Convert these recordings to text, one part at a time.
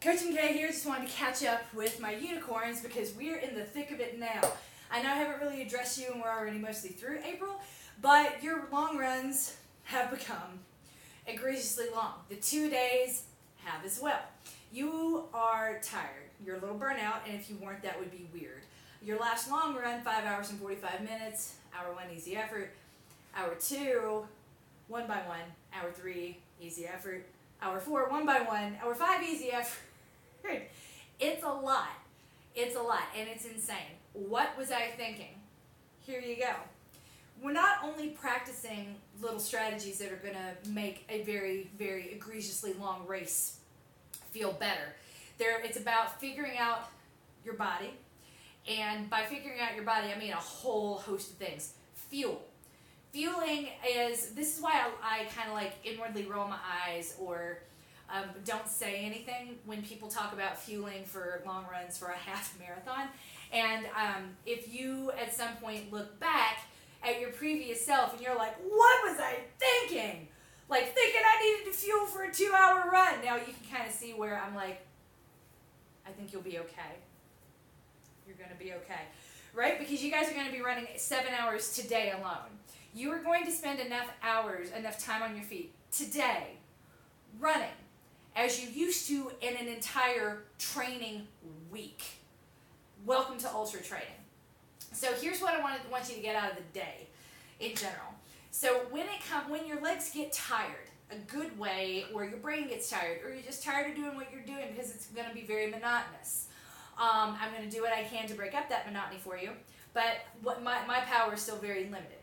Coach MK here. Just wanted to catch up with my unicorns because we're in the thick of it now. I know I haven't really addressed you and we're already mostly through April, but your long runs have become egregiously long. The 2 days have as well. You are tired. You're a little burnt out, and if you weren't, that would be weird. Your last long run, 5 hours and 45 minutes, hour 1, easy effort. Hour 2, 1 by 1. Hour 3, easy effort. Hour 4, 1 by 1. Hour 5, easy effort. It's a lot. It's a lot, and it's insane. What was I thinking? Here you go. We're not only practicing little strategies that are going to make a very, very egregiously long race feel better. It's about figuring out your body, and by figuring out your body, I mean a whole host of things. Fuel. Fueling this is why I kind of like inwardly roll my eyes or don't say anything when people talk about fueling for long runs for a half marathon. And if you at some point look back at your previous self and you're like, what was I thinking? Like thinking I needed to fuel for a 2-hour run. Now you can kind of see where I'm like, I think you'll be okay. You're going to be okay. Right? Because you guys are going to be running 7 hours today alone. You are going to spend enough time on your feet today running as you used to in an entire training week. Welcome to ultra training. So here's what I want you to get out of the day in general. So when your legs get tired, a good way, or your brain gets tired, or you're just tired of doing what you're doing because it's going to be very monotonous. I'm going to do what I can to break up that monotony for you, but my power is still very limited.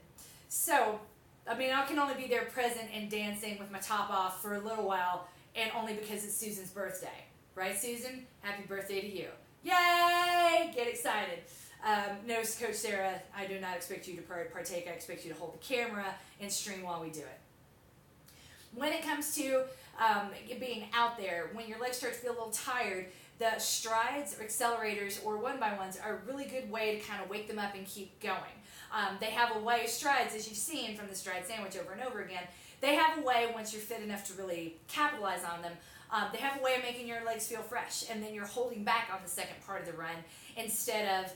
So, I mean, I can only be there present and dancing with my top off for a little while, and only because it's Susan's birthday. Right, Susan? Happy birthday to you. Yay! Get excited. No, Coach Sarah, I do not expect you to partake. I expect you to hold the camera and stream while we do it. When it comes to being out there, when your legs start to feel a little tired, the strides or accelerators or 1x1s are a really good way to kind of wake them up and keep going. They have a way, strides, as you've seen from the stride sandwich over and over again, they have a way, once you're fit enough to really capitalize on them, they have a way of making your legs feel fresh, and then you're holding back on the second part of the run instead of,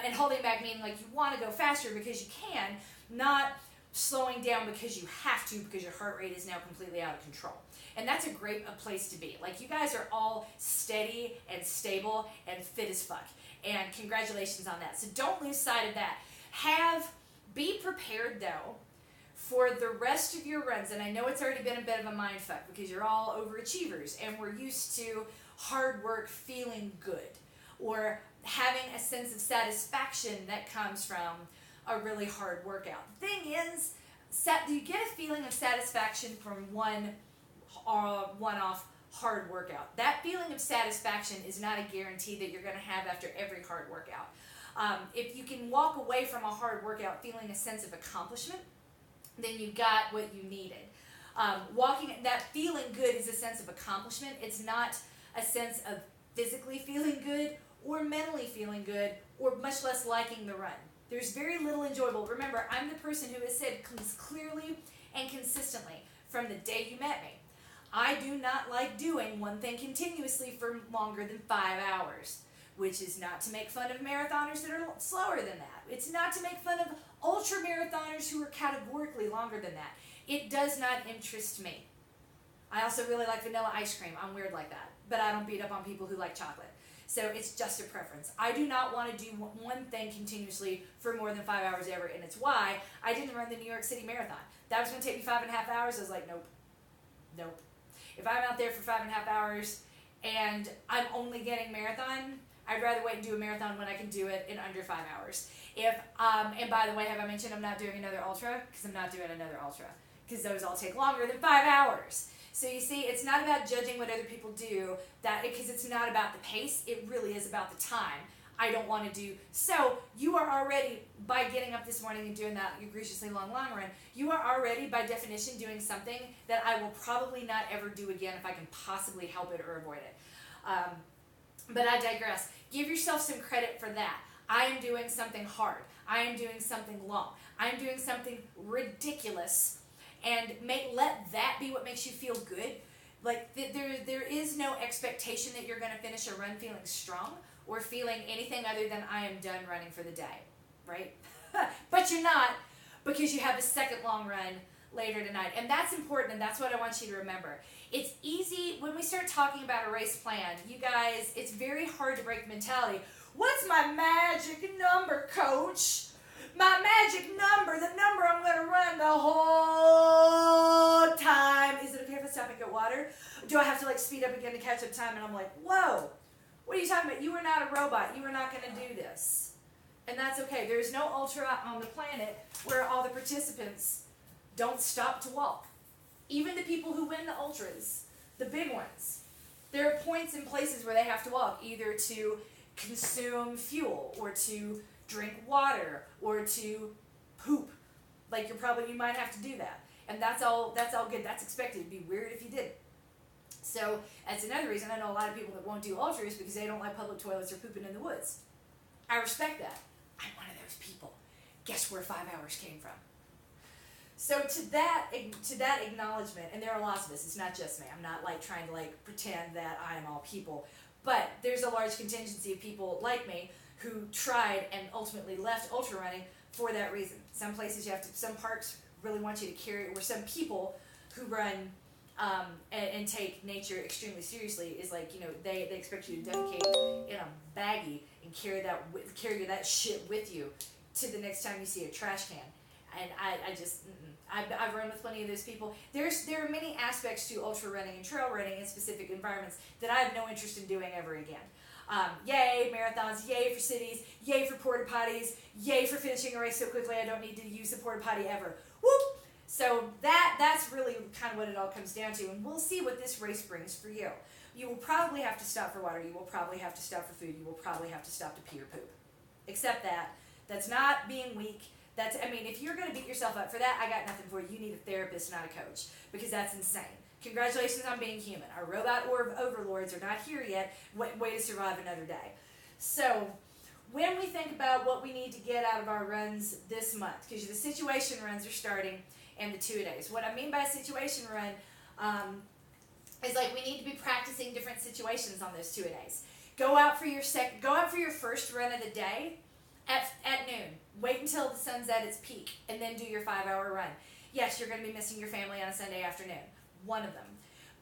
and holding back meaning like you want to go faster because you can, not slowing down because you have to because your heart rate is now completely out of control. And that's a great place to be. Like, you guys are all steady and stable and fit as fuck. And congratulations on that. So don't lose sight of that. Be prepared though for the rest of your runs. And I know it's already been a bit of a mindfuck because you're all overachievers and we're used to hard work feeling good or having a sense of satisfaction that comes from a really hard workout. The thing is, you get a feeling of satisfaction from one-off hard workout. That feeling of satisfaction is not a guarantee that you're going to have after every hard workout. If you can walk away from a hard workout feeling a sense of accomplishment, then you got what you needed. That feeling good is a sense of accomplishment. It's not a sense of physically feeling good or mentally feeling good or much less liking the run. There's very little enjoyable. Remember, I'm the person who has said clearly and consistently from the day you met me, I do not like doing one thing continuously for longer than 5 hours, which is not to make fun of marathoners that are slower than that. It's not to make fun of ultra marathoners who are categorically longer than that. It does not interest me. I also really like vanilla ice cream. I'm weird like that, but I don't beat up on people who like chocolate. So it's just a preference. I do not want to do one thing continuously for more than 5 hours ever, and it's why I didn't run the New York City Marathon. That was going to take me 5.5 hours. I was like, nope. If I'm out there for 5.5 hours and I'm only getting marathon, I'd rather wait and do a marathon when I can do it in under 5 hours. And by the way, have I mentioned I'm not doing another ultra? Because I'm not doing another ultra. Because those all take longer than 5 hours. So you see, it's not about judging what other people do, because it's not about the pace, it really is about the time. I don't want to do. So you are already, by getting up this morning and doing that egregiously long run, you are already, by definition, doing something that I will probably not ever do again if I can possibly help it or avoid it. But I digress. Give yourself some credit for that. I am doing something hard. I am doing something long. I am doing something ridiculous. And let that be what makes you feel good. Like there is no expectation that you're going to finish a run feeling strong or feeling anything other than I am done running for the day, right? But you're not, because you have a second long run later tonight. And that's important, and that's what I want you to remember. It's easy when we start talking about a race plan, you guys, it's very hard to break the mentality. What's my magic number, coach? My magic number, the number I'm going to run the whole time. Is it okay if I stop and get water? Do I have to like speed up again to catch up time? And I'm like, whoa, what are you talking about? You are not a robot. You are not going to do this. And that's okay. There's no ultra on the planet where all the participants don't stop to walk. Even the people who win the ultras, the big ones, there are points and places where they have to walk, either to consume fuel or to drink water or to poop. Like you might have to do that. And that's all good. That's expected. It'd be weird if you did. So that's another reason I know a lot of people that won't do ultras because they don't like public toilets or pooping in the woods. I respect that. I'm one of those people. Guess where 5 hours came from? So to that acknowledgement, and there are lots of us, it's not just me. I'm not like trying to like pretend that I am all people. But there's a large contingency of people like me who tried and ultimately left ultra running for that reason. Some places some parks really want you to carry, or some people who run and take nature extremely seriously is like, they expect you to defecate in a baggie and carry that shit with you to the next time you see a trash can. And I've run with plenty of those people. There are many aspects to ultra running and trail running in specific environments that I have no interest in doing ever again. Yay marathons, yay for cities, yay for porta potties, yay for finishing a race so quickly I don't need to use the porta potty ever. Whoop! So that's really kind of what it all comes down to, and we'll see what this race brings for you. You will probably have to stop for water, you will probably have to stop for food, you will probably have to stop to pee or poop. Except that's not being weak. If you're going to beat yourself up for that, I got nothing for you. You need a therapist, not a coach, because that's insane. Congratulations on being human. Our robot overlords are not here yet. Way to survive another day. So when we think about what we need to get out of our runs this month, because the situation runs are starting and the 2-a-days. What I mean by a situation run is like we need to be practicing different situations on those 2-a-days. Go out for your first run of the day at noon. Wait until the sun's at its peak and then do your 5-hour run. Yes, you're going to be missing your family on a Sunday afternoon. One of them.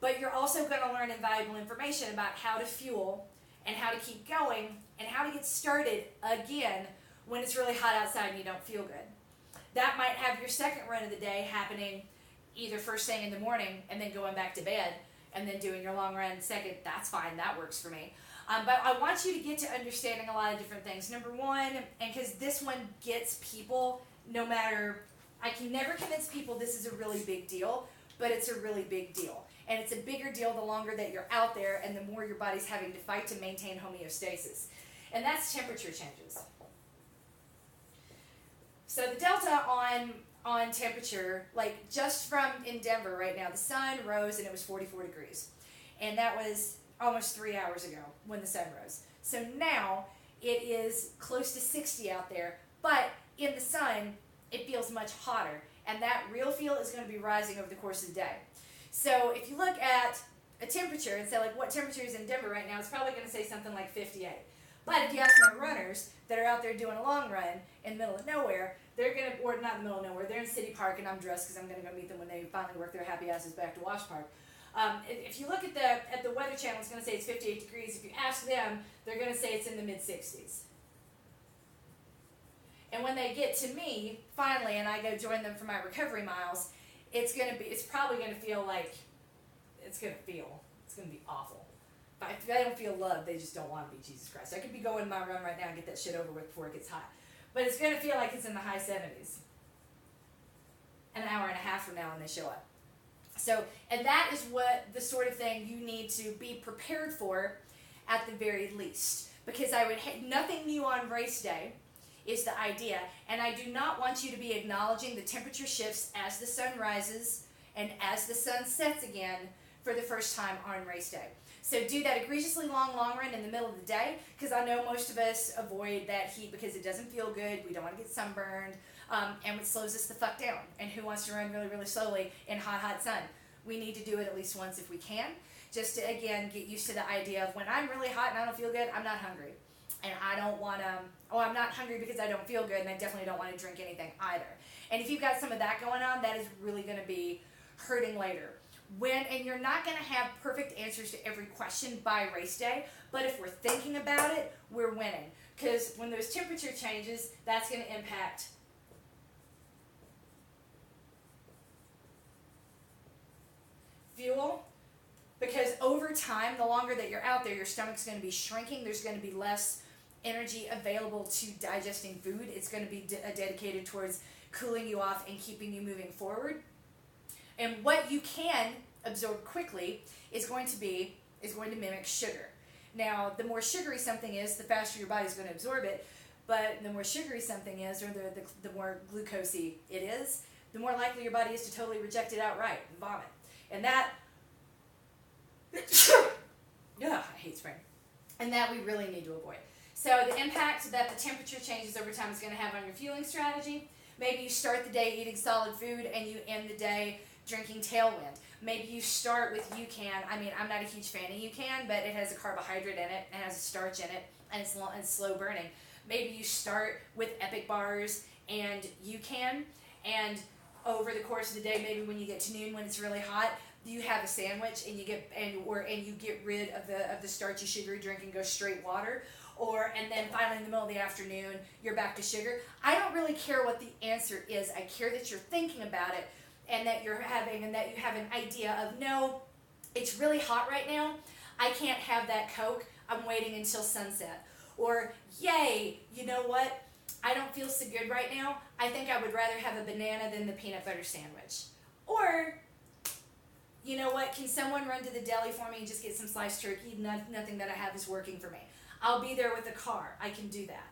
But you're also going to learn invaluable information about how to fuel and how to keep going and how to get started again when it's really hot outside and you don't feel good. That might have your second run of the day happening either first thing in the morning and then going back to bed and then doing your long run second. That's fine. That works for me. But I want you to get to understanding a lot of different things. Number one, and because this one gets people, I can never convince people this is a really big deal, but it's a really big deal. And it's a bigger deal the longer that you're out there and the more your body's having to fight to maintain homeostasis. And that's temperature changes. So the delta on temperature, like just from in Denver right now, the sun rose and it was 44 degrees. And that was almost 3 hours ago when the sun rose. So now it is close to 60 out there, but in the sun it feels much hotter, and that real feel is going to be rising over the course of the day. So if you look at a temperature and say like what temperature is in Denver right now, it's probably going to say something like 58. But if you ask my runners that are out there doing a long run in the middle of nowhere, they're going to, or not in the middle of nowhere, they're in City Park and I'm dressed because I'm going to go meet them when they finally work their happy asses back to Wash Park. If you look at the Weather Channel, it's going to say it's 58 degrees. If you ask them, they're going to say it's in the mid-60s. And when they get to me, finally, and I go join them for my recovery miles, it's probably going to feel like, it's going to be awful. If I don't feel loved, they just don't want to be, Jesus Christ. I could be going my run right now and get that shit over with before it gets hot. But it's going to feel like it's in the high 70s. An hour and a half from now when they show up. So, and that is what the sort of thing you need to be prepared for at the very least. Because nothing new on race day is the idea. And I do not want you to be acknowledging the temperature shifts as the sun rises and as the sun sets again for the first time on race day. So do that egregiously long run in the middle of the day, because I know most of us avoid that heat because it doesn't feel good. We don't want to get sunburned. And it slows us the fuck down. And who wants to run really, really slowly in hot sun? We need to do it at least once if we can, just to, again, get used to the idea of when I'm really hot and I don't feel good, I'm not hungry. And I don't want to, I'm not hungry because I don't feel good, and I definitely don't want to drink anything either. And if you've got some of that going on, that is really going to be hurting later. And you're not going to have perfect answers to every question by race day, but if we're thinking about it, we're winning. Because when there's temperature changes, that's going to impact fuel. Because over time, the longer that you're out there, your stomach's going to be shrinking. There's going to be less energy available to digesting food. It's going to be dedicated towards cooling you off and keeping you moving forward. And what you can absorb quickly is going to mimic sugar. Now, the more sugary something is, the faster your body's going to absorb it. But the more sugary something is, or the more glucosey it is, the more likely your body is to totally reject it outright and vomit. And that, I hate spring. And that we really need to avoid. So the impact that the temperature changes over time is going to have on your fueling strategy. Maybe you start the day eating solid food and you end the day drinking Tailwind. Maybe you start with UCAN. I mean, I'm not a huge fan of UCAN, but it has a carbohydrate in it, and has a starch in it, and it's slow burning. Maybe you start with Epic bars and UCAN, and over the course of the day, maybe when you get to noon when it's really hot, you have a sandwich and you get rid of the starchy, sugary drink and go straight water. And then finally in the middle of the afternoon, you're back to sugar. I don't really care what the answer is. I care that you're thinking about it, and that you have an idea of, no, it's really hot right now. I can't have that Coke. I'm waiting until sunset. Or, yay, you know what? I don't feel so good right now. I think I would rather have a banana than the peanut butter sandwich. Or, you know what? Can someone run to the deli for me and just get some sliced turkey? Nothing that I have is working for me. I'll be there with a car. I can do that.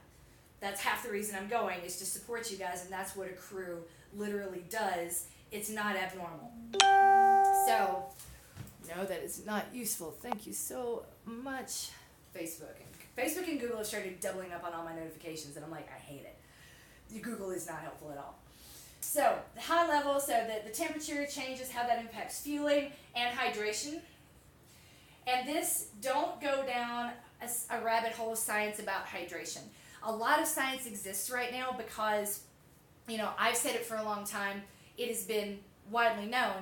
That's half the reason I'm going, is to support you guys, and that's what a crew literally does. It's not abnormal. So, no, that is not useful. Thank you so much, Facebook. Facebook and Google have started doubling up on all my notifications, and I'm like, I hate it. Google is not helpful at all. So, the high level, the temperature changes, how that impacts fueling and hydration. And this, don't go down a rabbit hole of science about hydration. A lot of science exists right now because, I've said it for a long time. It has been widely known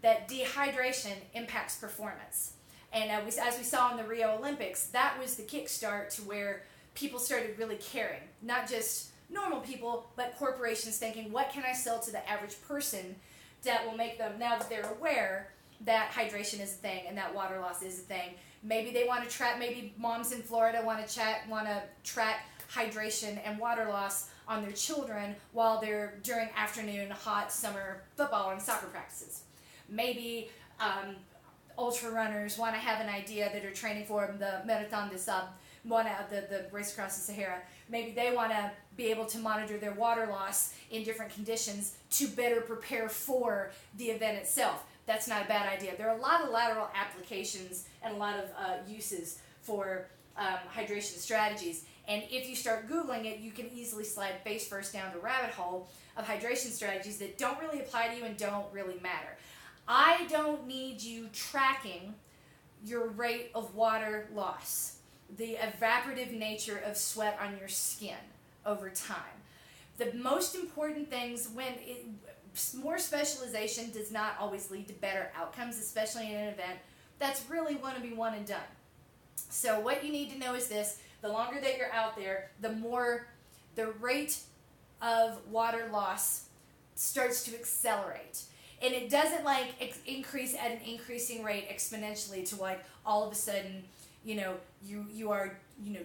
that dehydration impacts performance. And as we saw in the Rio Olympics, that was the kickstart to where people started really caring. Not just normal people, but corporations thinking, what can I sell to the average person that will make them, now that they're aware that hydration is a thing and that water loss is a thing. Maybe they want to track, maybe moms in Florida want to track hydration and water loss on their children while they're during afternoon hot summer football and soccer practices. Maybe ultra runners want to have an idea that are training for the Marathon des Sables, the race across the Sahara. Maybe they want to be able to monitor their water loss in different conditions to better prepare for the event itself. That's not a bad idea. There are a lot of lateral applications and a lot of uses for hydration strategies. And if you start Googling it, you can easily slide face first down the rabbit hole of hydration strategies that don't really apply to you and don't really matter. I don't need you tracking your rate of water loss, the evaporative nature of sweat on your skin over time. The most important things, more specialization does not always lead to better outcomes, especially in an event that's really want to be one and done. So what you need to know is this: the longer that you're out there, the more the rate of water loss starts to accelerate. And it doesn't increase at an increasing rate exponentially to all of a sudden, you are,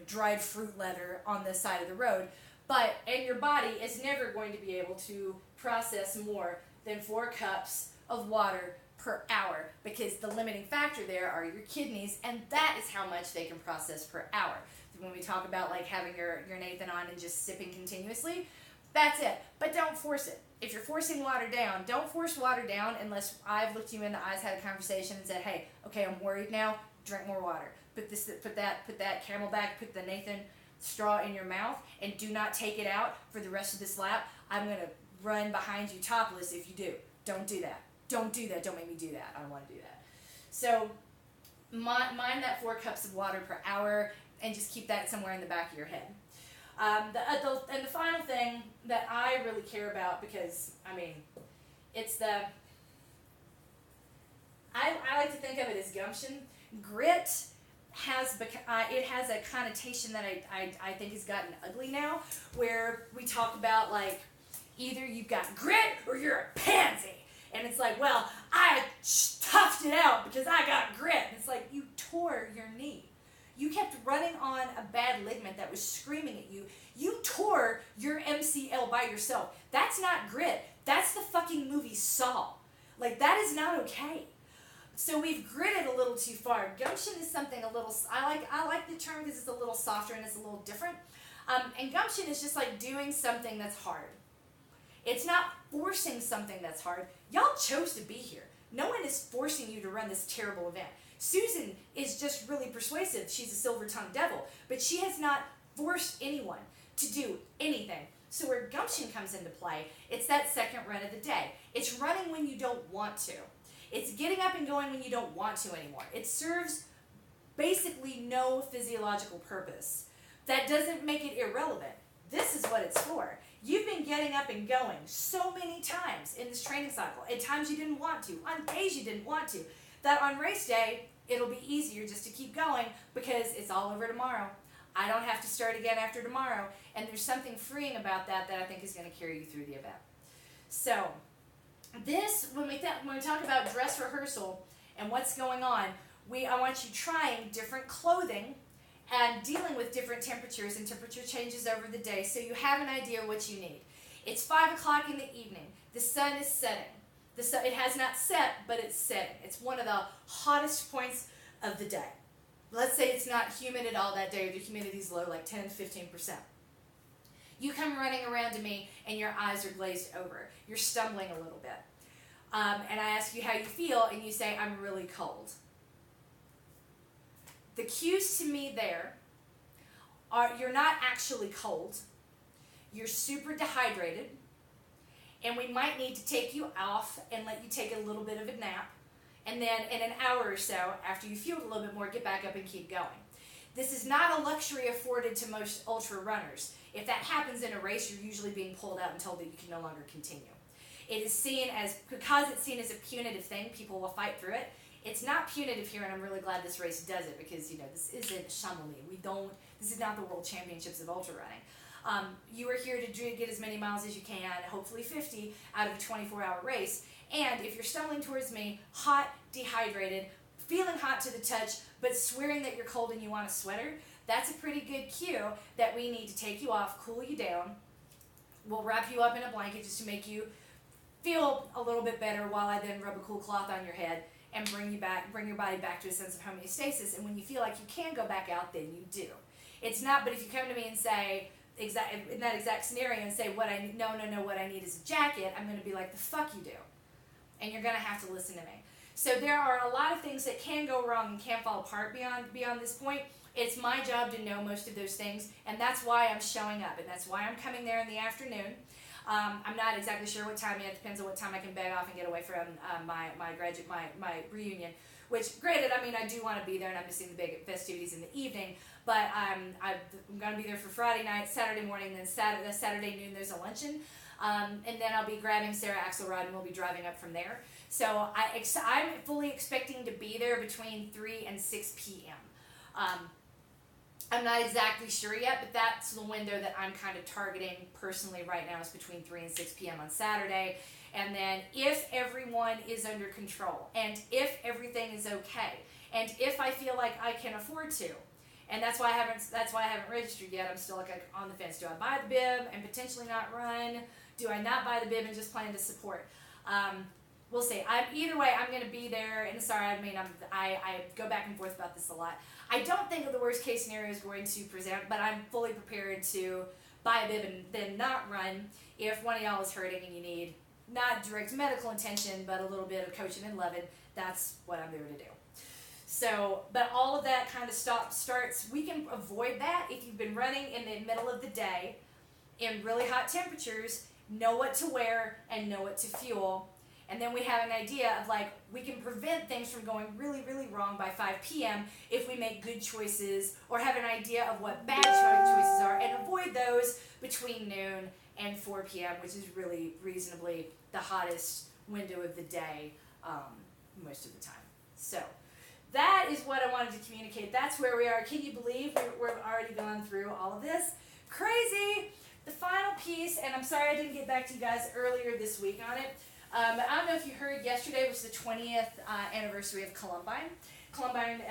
dried fruit leather on the side of the road. And your body is never going to be able to process more than 4 cups of water per hour, because the limiting factor there are your kidneys, and that is how much they can process per hour. When we talk about having your Nathan on and just sipping continuously, that's it. But don't force it. If you're forcing water down, don't force water down unless I've looked you in the eyes, had a conversation, and said, hey, okay, I'm worried now, drink more water. Put that Camelback, put the Nathan straw in your mouth, and do not take it out for the rest of this lap. I'm going to run behind you topless if you do. Don't do that. don't do that. Don't make me do that. I don't want to do that. So mind that 4 cups of water per hour, and just keep that somewhere in the back of your head. And the final thing that I really care about, because, I mean, it's the, I like to think of it as gumption. Grit has it has a connotation that I think has gotten ugly now, where we talk about, like, either you've got grit or you're a pansy. And it's like, well, I toughed it out because I got grit. And it's like, you tore your knee. You kept running on a bad ligament that was screaming at you. You tore your MCL by yourself. That's not grit. That's the fucking movie Saw. Like, that is not okay. So we've gritted a little too far. Gumption is something a little, I like the term because it's a little softer and it's a little different. And gumption is just like doing something that's hard. It's not forcing something that's hard. Y'all chose to be here. No one is forcing you to run this terrible event. Susan is just really persuasive. She's a silver-tongued devil. But she has not forced anyone to do anything. So where gumption comes into play, it's that second run of the day. It's running when you don't want to. It's getting up and going when you don't want to anymore. It serves basically no physiological purpose. That doesn't make it irrelevant. This is what it's for. You've been getting up and going so many times in this training cycle, at times you didn't want to, on days you didn't want to, that on race day, it'll be easier just to keep going because it's all over tomorrow. I don't have to start again after tomorrow, and there's something freeing about that I think is going to carry you through the event. So, this, when we talk about dress rehearsal and what's going on, I want you trying different clothing and dealing with different temperatures and temperature changes over the day so you have an idea what you need. It's 5 o'clock in the evening. The sun is setting. It has not set, but it's setting. It's one of the hottest points of the day. Let's say it's not humid at all that day, or the humidity's low, like 10 to 15%. You come running around to me and your eyes are glazed over. You're stumbling a little bit. And I ask you how you feel, and you say, I'm really cold. The cues to me there are you're not actually cold, you're super dehydrated, and we might need to take you off and let you take a little bit of a nap, and then in an hour or so, after you feel a little bit more, get back up and keep going. This is not a luxury afforded to most ultra runners. If that happens in a race, you're usually being pulled out and told that you can no longer continue. It is seen as, because it's seen as a punitive thing, people will fight through it. It's not punitive here, and I'm really glad this race does it because, this isn't Chamonix. This is not the World Championships of Ultra Running. You are here to get as many miles as you can, hopefully 50, out of a 24-hour race. And if you're stumbling towards me, hot, dehydrated, feeling hot to the touch, but swearing that you're cold and you want a sweater, that's a pretty good cue that we need to take you off, cool you down. We'll wrap you up in a blanket just to make you feel a little bit better while I then rub a cool cloth on your head and bring your body back to a sense of homeostasis. And when you feel like you can go back out, then you do. It's not, but if you come to me and say, in that exact scenario, and say, what I need is a jacket, I'm going to be like, the fuck you do. And you're going to have to listen to me. So there are a lot of things that can go wrong and can fall apart beyond this point. It's my job to know most of those things, and that's why I'm showing up, and that's why I'm coming there in the afternoon. I'm not exactly sure what time yet. It depends on what time I can beg off and get away from my reunion. Which, granted, I do want to be there, and I'm missing the big festivities in the evening. But I'm going to be there for Friday night, Saturday morning, then Saturday noon. There's a luncheon, and then I'll be grabbing Sarah Axelrod, and we'll be driving up from there. So I'm fully expecting to be there between 3 and 6 p.m. I'm not exactly sure yet, but that's the window that I'm kind of targeting personally right now, is between 3 and 6 p.m. on Saturday. And then if everyone is under control, and if everything is okay, and if I feel like I can afford to, and that's why I haven't registered yet. I'm still like on the fence. Do I buy the bib and potentially not run? Do I not buy the bib and just plan to support? We'll see. Either way, I'm going to be there. And sorry, I go back and forth about this a lot. I don't think the worst case scenario is going to present, but I'm fully prepared to buy a bib and then not run if one of y'all is hurting and you need not direct medical attention, but a little bit of coaching and loving. That's what I'm there to do. So, but all of that kind of starts, we can avoid that if you've been running in the middle of the day in really hot temperatures, know what to wear and know what to fuel. And then we have an idea of like, we can prevent things from going really, really wrong by 5 p.m. if we make good choices or have an idea of what bad choices are and avoid those between noon and 4 p.m., which is really reasonably the hottest window of the day most of the time. So that is what I wanted to communicate. That's where we are. Can you believe we've already gone through all of this? Crazy! The final piece, and I'm sorry I didn't get back to you guys earlier this week on it, but I don't know if you heard, yesterday was the 20th anniversary of Columbine. Columbine,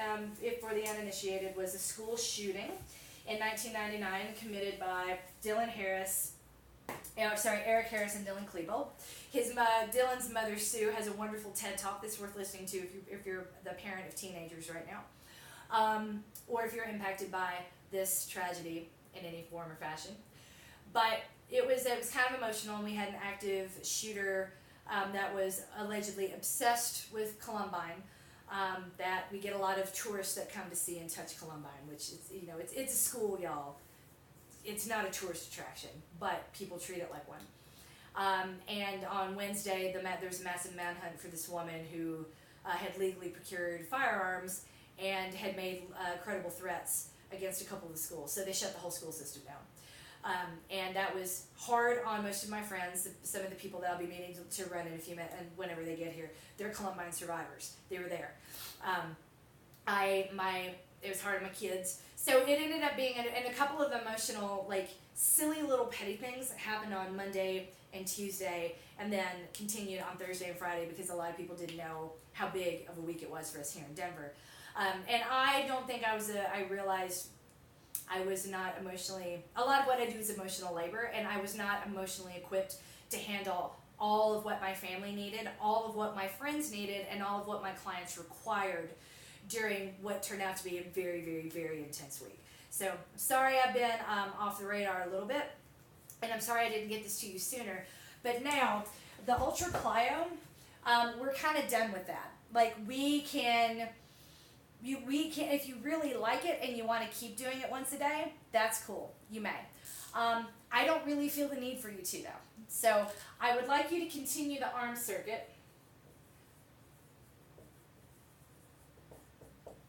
if for the uninitiated, was a school shooting in 1999 committed by Eric Harris and Dylan Klebold. Dylan's mother, Sue, has a wonderful TED Talk that's worth listening to if you're the parent of teenagers right now, or if you're impacted by this tragedy in any form or fashion. But it was kind of emotional, and we had an active shooter that was allegedly obsessed with Columbine. That we get a lot of tourists that come to see and touch Columbine, which is, it's a school, y'all. It's not a tourist attraction, but people treat it like one. And on Wednesday, there was a massive manhunt for this woman who had legally procured firearms and had made credible threats against a couple of the schools. So they shut the whole school system down. And that was hard on most of my friends. Some of the people that I'll be meeting to run in a few minutes, and whenever they get here, they're Columbine survivors. They were there. It was hard on my kids. So it ended up being, and a couple of emotional, like, silly little petty things that happened on Monday and Tuesday, and then continued on Thursday and Friday because a lot of people didn't know how big of a week it was for us here in Denver. And I don't think I realized I was not emotionally, a lot of what I do is emotional labor, and I was not emotionally equipped to handle all of what my family needed, all of what my friends needed, and all of what my clients required during what turned out to be a very, very, very intense week. So I'm sorry I've been off the radar a little bit, and I'm sorry I didn't get this to you sooner. But now, the Ultra Plyo, we're kind of done with that. Like, we can, if you really like it and you want to keep doing it once a day, that's cool. You may. I don't really feel the need for you to, though. So I would like you to continue the arm circuit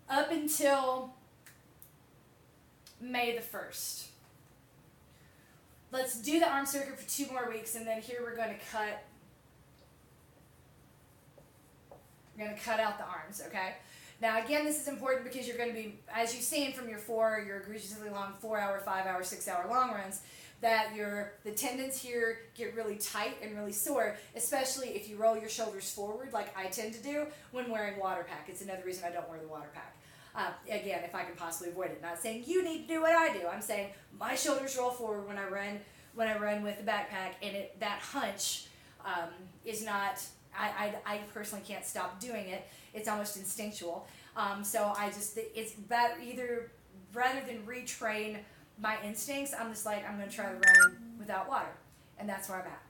up until May the 1st. Let's do the arm circuit for 2 more weeks, and then here we're going to cut. We're going to cut out the arms, okay? Now, again, this is important because you're going to be, as you've seen from your egregiously long 4-hour, 5-hour, 6-hour long runs, that the tendons here get really tight and really sore, especially if you roll your shoulders forward like I tend to do when wearing water pack. It's another reason I don't wear the water pack. Again, if I can possibly avoid it. Not saying you need to do what I do. I'm saying my shoulders roll forward when I run with the backpack, and that hunch is not. I personally can't stop doing it. It's almost instinctual. So it's better either rather than retrain my instincts. I'm just like, I'm going to try to run without water, and that's where I'm at.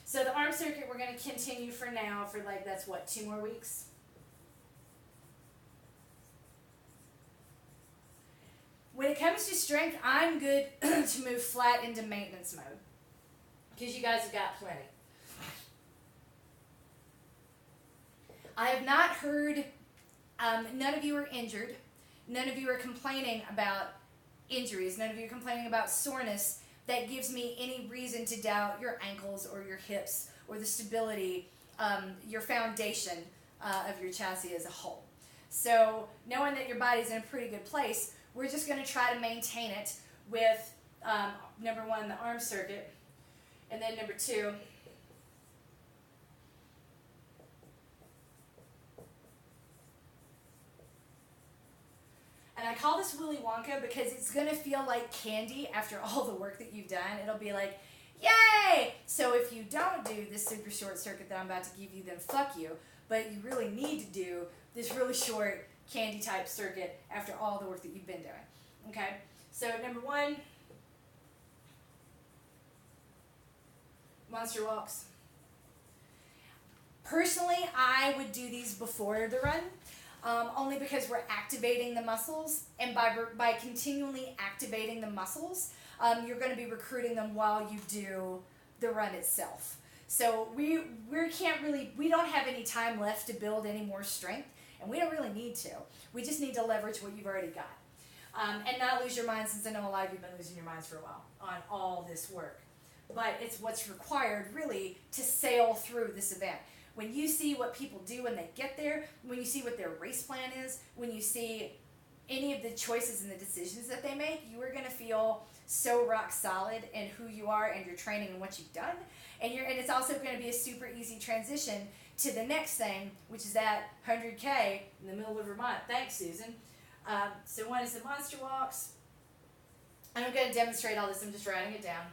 So the arm circuit we're going to continue for now for that's what, 2 more weeks. When it comes to strength, I'm good to move flat into maintenance mode because you guys have got plenty. I have not heard, none of you are injured. None of you are complaining about injuries. None of you are complaining about soreness that gives me any reason to doubt your ankles or your hips or the stability, your foundation of your chassis as a whole. So knowing that your body's in a pretty good place, we're just going to try to maintain it with, number 1, the arm circuit, and then number 2, and I call this Willy Wonka because it's going to feel like candy after all the work that you've done. It'll be like, yay! So if you don't do this super short circuit that I'm about to give you, then fuck you. But you really need to do this really short candy type circuit after all the work that you've been doing. Okay? So number 1, monster walks. Personally, I would do these before the run. Only because we're activating the muscles, and by continually activating the muscles, you're going to be recruiting them while you do the run itself. So we don't have any time left to build any more strength, and we don't really need to. We just need to leverage what you've already got. And not lose your mind, since I know a lot of you have been losing your minds for a while on all this work. But it's what's required, really, to sail through this event. When you see what people do when they get there, when you see what their race plan is, when you see any of the choices and the decisions that they make, you are going to feel so rock solid in who you are and your training and what you've done. And it's also going to be a super easy transition to the next thing, which is that 100K in the middle of Vermont. Thanks, Susan. So one is the monster walks. And I'm going to demonstrate all this. I'm just writing it down.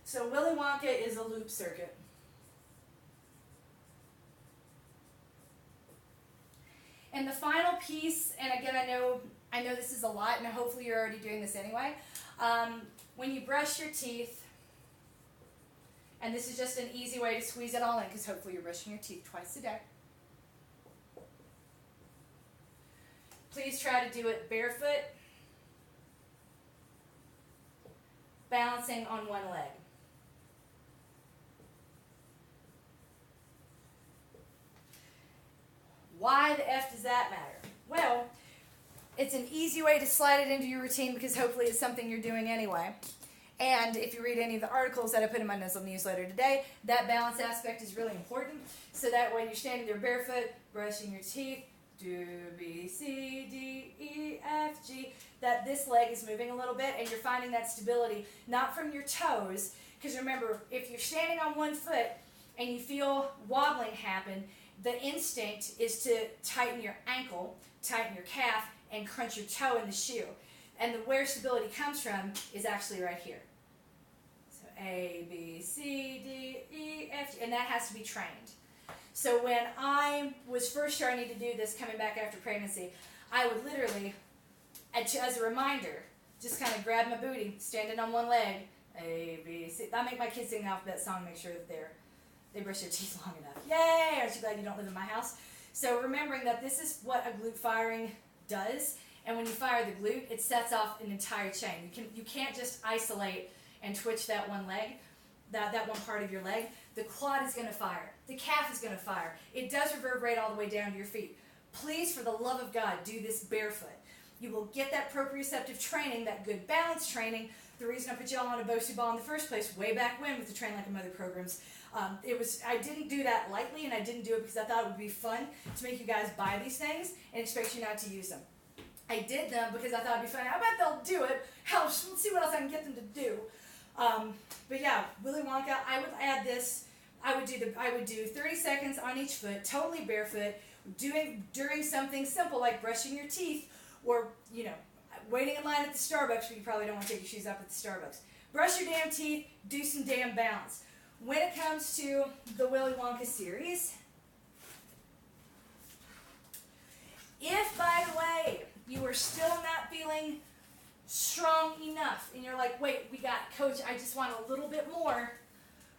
So Willy Wonka is a loop circuit. And the final piece, and again, I know this is a lot, and hopefully you're already doing this anyway. When you brush your teeth, and this is just an easy way to squeeze it all in, because hopefully you're brushing your teeth twice a day. Please try to do it barefoot, balancing on one leg. Why the F does that matter? Well, it's an easy way to slide it into your routine, because hopefully it's something you're doing anyway. And if you read any of the articles that I put in my Nuzzle newsletter today, that balance aspect is really important. So that when you're standing there barefoot, brushing your teeth, do B, C, D, E, F, G, that this leg is moving a little bit, and you're finding that stability, not from your toes, because remember, if you're standing on one foot and you feel wobbling happen, the instinct is to tighten your ankle, tighten your calf, and crunch your toe in the shoe. And where stability comes from is actually right here. So A, B, C, D, E, F, G, and that has to be trained. So when I was first starting to do this, coming back after pregnancy, I would literally, as a reminder, just kind of grab my booty, standing on one leg, A, B, C. I make my kids sing the alphabet song, make sure that they brush their teeth long enough. Yay! Aren't you glad you don't live in my house? So remembering that this is what a glute firing does, and when you fire the glute, it sets off an entire chain. You can't just isolate and twitch that one leg, that one part of your leg. The quad is going to fire. The calf is going to fire. It does reverberate all the way down to your feet. Please, for the love of God, do this barefoot. You will get that proprioceptive training, that good balance training. The reason I put y'all on a BOSU ball in the first place, way back when, with the Train Like a Mother programs, I didn't do that lightly, and I didn't do it because I thought it would be fun to make you guys buy these things and expect you not to use them. I did them because I thought it'd be fun. I bet they'll do it. Hell, let's see what else I can get them to do. But yeah, Willy Wonka, I would add this. I would do 30 seconds on each foot, totally barefoot, during something simple like brushing your teeth, or waiting in line at the Starbucks, where you probably don't want to take your shoes off at the Starbucks. Brush your damn teeth, do some damn balance. When it comes to the Willy Wonka series, if, by the way, you are still not feeling strong enough, and you're like, wait, Coach, I just want a little bit more,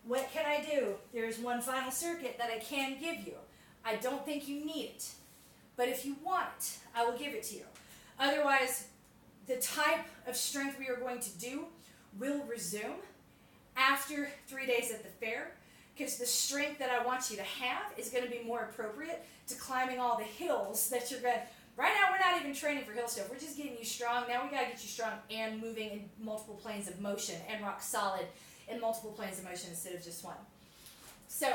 what can I do? There's one final circuit that I can give you. I don't think you need it, but if you want it, I will give it to you. Otherwise, the type of strength we are going to do will resume after 3 days at the fair, because the strength that I want you to have is going to be more appropriate to climbing all the hills that you're going to. Right now, we're not even training for hill stuff. We're just getting you strong. Now we got to get you strong and moving in multiple planes of motion and rock solid in multiple planes of motion instead of just one. So,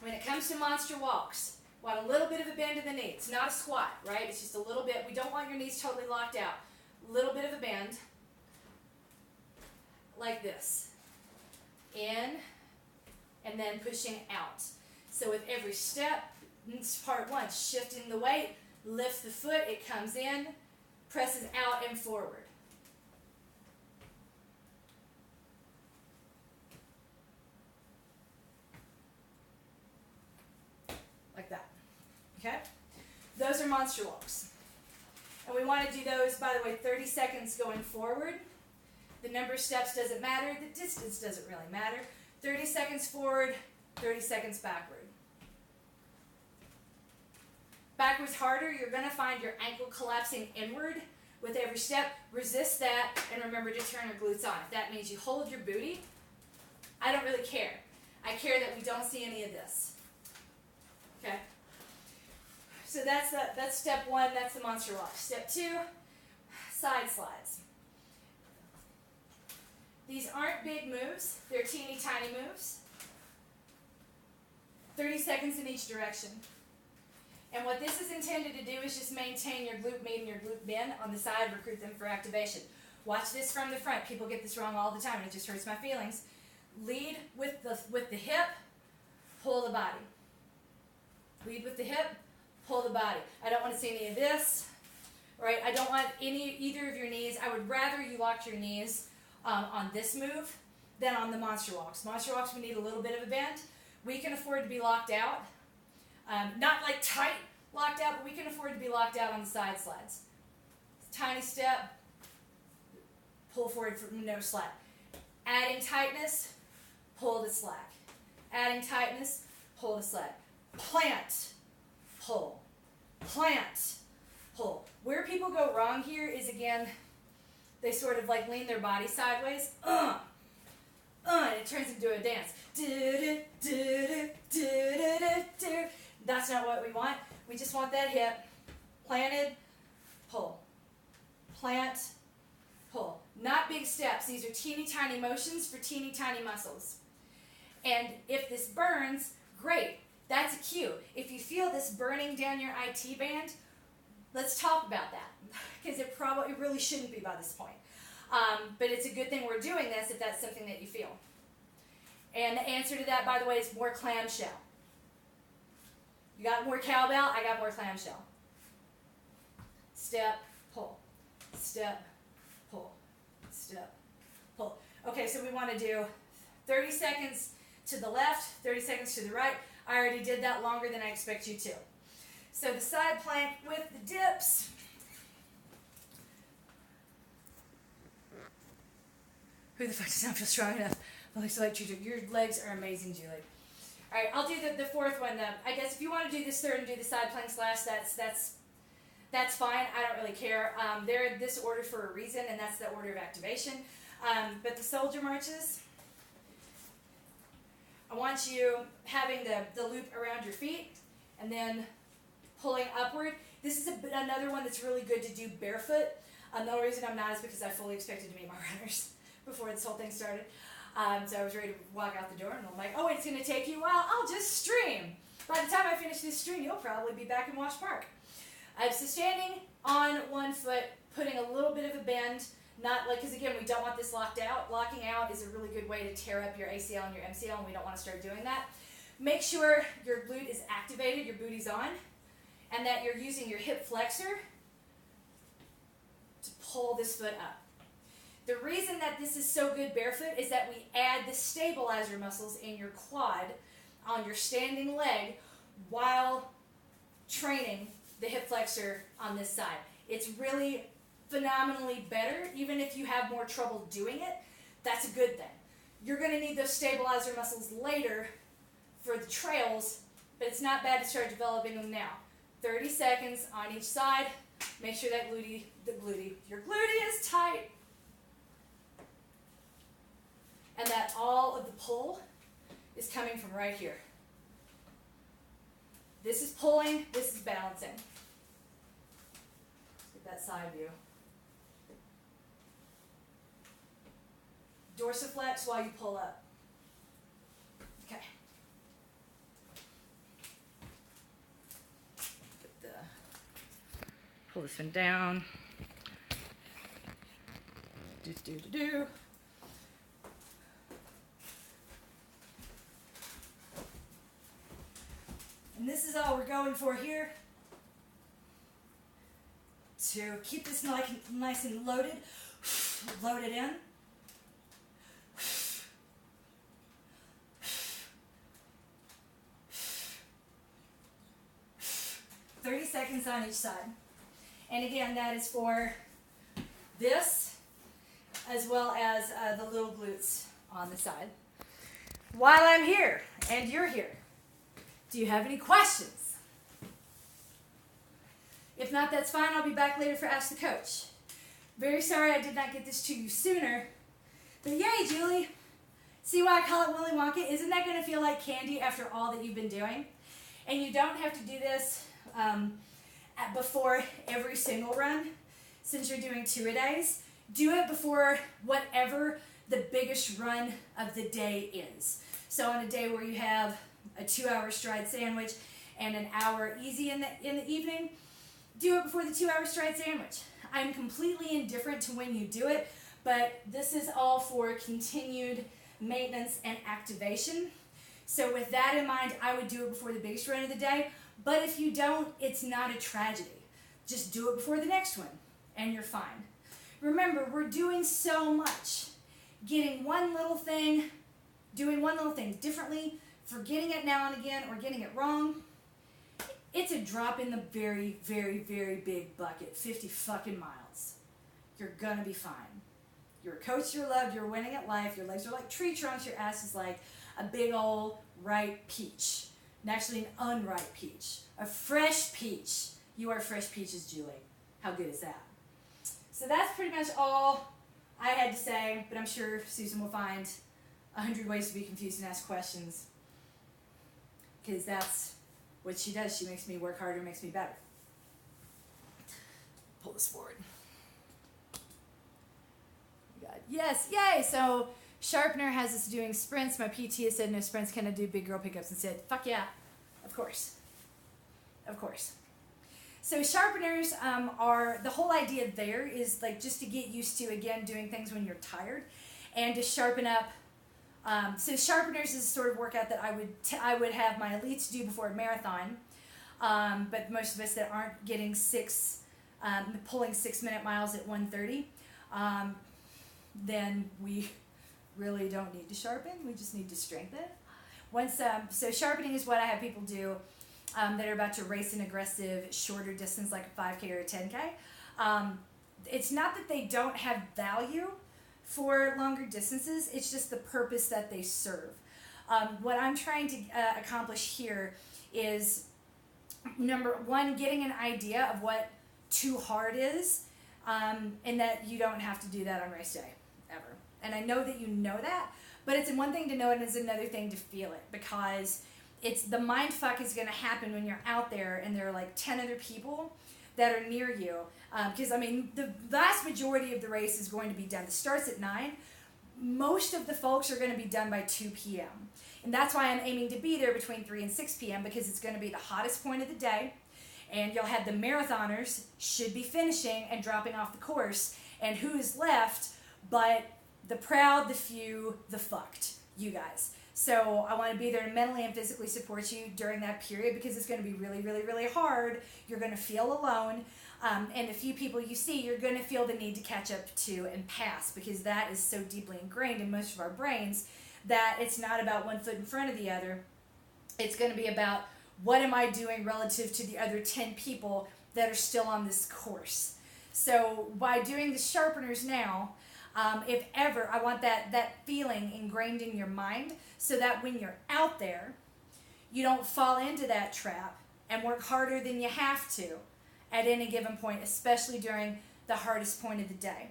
when it comes to monster walks, want a little bit of a bend in the knee. It's not a squat, right? It's just a little bit. We don't want your knees totally locked out. A little bit of a bend, like this. In, and then pushing out. So with every step, it's part one, shifting the weight, lift the foot, it comes in, presses out and forward. Like that. Okay? Those are monster walks. And we want to do those, by the way, 30 seconds going forward. The number of steps doesn't matter. The distance doesn't really matter. 30 seconds forward, 30 seconds backward. Backwards harder, you're going to find your ankle collapsing inward with every step. Resist that, and remember to turn your glutes on. If that means you hold your booty, I don't really care. I care that we don't see any of this. Okay? So that's step one, that's the monster walk. Step two, side slides. These aren't big moves, they're teeny tiny moves. 30 seconds in each direction. And what this is intended to do is just maintain your glute med and your glute bend on the side, recruit them for activation. Watch this from the front. People get this wrong all the time, and it just hurts my feelings. Lead with the hip, pull the body. Lead with the hip, pull the body. I don't want to see any of this, right? I don't want either of your knees. I would rather you lock your knees on this move than on the monster walks. Monster walks, we need a little bit of a bend. We can afford to be locked out. Not like tight locked out, but we can afford to be locked out on the side slides. Tiny step, pull forward for no slack. Adding tightness, pull to slack. Adding tightness, pull to slack. Plant, pull. Plant, pull. Where people go wrong here is, again, they sort of like lean their body sideways. And it turns into a dance. That's not what we want. We just want that hip planted, pull. Plant, pull. Not big steps. These are teeny tiny motions for teeny tiny muscles. And if this burns, great. That's a cue. If you feel this burning down your IT band, let's talk about that. Because it really shouldn't be by this point. But it's a good thing we're doing this if that's something that you feel. And the answer to that, by the way, is more clamshell. You got more cowbell, I got more clamshell. Step, pull. Step, pull. Step, pull. Okay, so we want to do 30 seconds to the left, 30 seconds to the right. I already did that longer than I expect you to. So the side plank with the dips. Who the fuck does not feel strong enough? Your legs are amazing, Julie. All right, I'll do the fourth one. I guess if you want to do this third and do the side planks last, that's fine. I don't really care. They're in this order for a reason, and that's the order of activation. But the soldier marches, I want you having the loop around your feet and then pulling upward. This is another one that's really good to do barefoot. The only reason I'm not is because I fully expected to meet my runners before this whole thing started. So I was ready to walk out the door, and I'm like, oh, it's going to take you a while. I'll just stream. By the time I finish this stream, you'll probably be back in Wash Park. So standing on one foot, putting a little bit of a bend, not like, because again, we don't want this locked out. Locking out is a really good way to tear up your ACL and your MCL, and we don't want to start doing that. Make sure your glute is activated, your booty's on, and that you're using your hip flexor to pull this foot up. The reason that this is so good barefoot is that we add the stabilizer muscles in your quad on your standing leg while training the hip flexor on this side. It's really phenomenally better. Even if you have more trouble doing it, that's a good thing. You're going to need those stabilizer muscles later for the trails, but it's not bad to start developing them now. 30 seconds on each side. Make sure that your glute is tight. And that all of the pull is coming from right here. This is pulling, this is balancing. Let's get that side view. Dorsiflex while you pull up. Okay. Pull this one down. Do. And this is all we're going for here. To keep this nice and loaded. Load it in. 30 seconds on each side. And again, that is for this as well as the little glutes on the side. While I'm here and you're here, do you have any questions? If not, that's fine. I'll be back later for Ask the Coach. Very sorry I did not get this to you sooner. But yay, Julie. See why I call it Willy Wonka? Isn't that going to feel like candy after all that you've been doing? And you don't have to do this before every single run, since you're doing 2-a-days. Do it before whatever the biggest run of the day is. So on a day where you have a 2-hour stride sandwich and an hour easy in the evening, do it before the 2-hour stride sandwich. I'm completely indifferent to when you do it, but this is all for continued maintenance and activation. So with that in mind, I would do it before the biggest run of the day. But if you don't, it's not a tragedy. Just do it before the next one, and you're fine. Remember, we're doing so much. Getting one little thing, doing one little thing differently, forgetting it now and again, or getting it wrong, it's a drop in the very, very, very big bucket. 50 fucking miles. You're gonna be fine. You're a coach, you're loved, you're winning at life, your legs are like tree trunks, your ass is like a big old ripe peach. And actually an unripe peach. A fresh peach. You are fresh peaches, Julie. How good is that? So that's pretty much all I had to say, but I'm sure Susan will find 100 ways to be confused and ask questions. Because that's what she does. She makes me work harder, makes me better. Pull this forward. Yes, yay! So Sharpener has us doing sprints. My PT has said no sprints. Can I do big girl pickups instead? Fuck yeah, of course. Of course. So sharpeners are, the whole idea there is like just to get used to, again, doing things when you're tired and to sharpen up. So sharpeners is a sort of workout that I would have my elites do before a marathon. But most of us that aren't getting pulling 6-minute miles at 1:30, then we really don't need to sharpen. We just need to strengthen. So sharpening is what I have people do that are about to race an aggressive, shorter distance like a 5K or a 10K. It's not that they don't have value for longer distances. It's just the purpose that they serve. What I'm trying to accomplish here is, number one, getting an idea of what too hard is, and that you don't have to do that on race day, ever. And I know that you know that, but it's one thing to know it and it's another thing to feel it, because it's the mind fuck is going to happen when you're out there and there are like 10 other people that are near you. Because, I mean, the vast majority of the race is going to be done. It starts at 9. Most of the folks are going to be done by 2 p.m. And that's why I'm aiming to be there between 3 and 6 p.m. because it's going to be the hottest point of the day. And you'll have the marathoners should be finishing and dropping off the course. And who is left but the proud, the few, the fucked, you guys. So I want to be there to mentally and physically support you during that period because it's going to be really, really, really hard. You're going to feel alone. And the few people you see, you're going to feel the need to catch up to and pass because that is so deeply ingrained in most of our brains that it's not about one foot in front of the other. It's going to be about what am I doing relative to the other 10 people that are still on this course. So by doing the sharpeners now, if ever, I want that feeling ingrained in your mind so that when you're out there, you don't fall into that trap and work harder than you have to at any given point, especially during the hardest point of the day.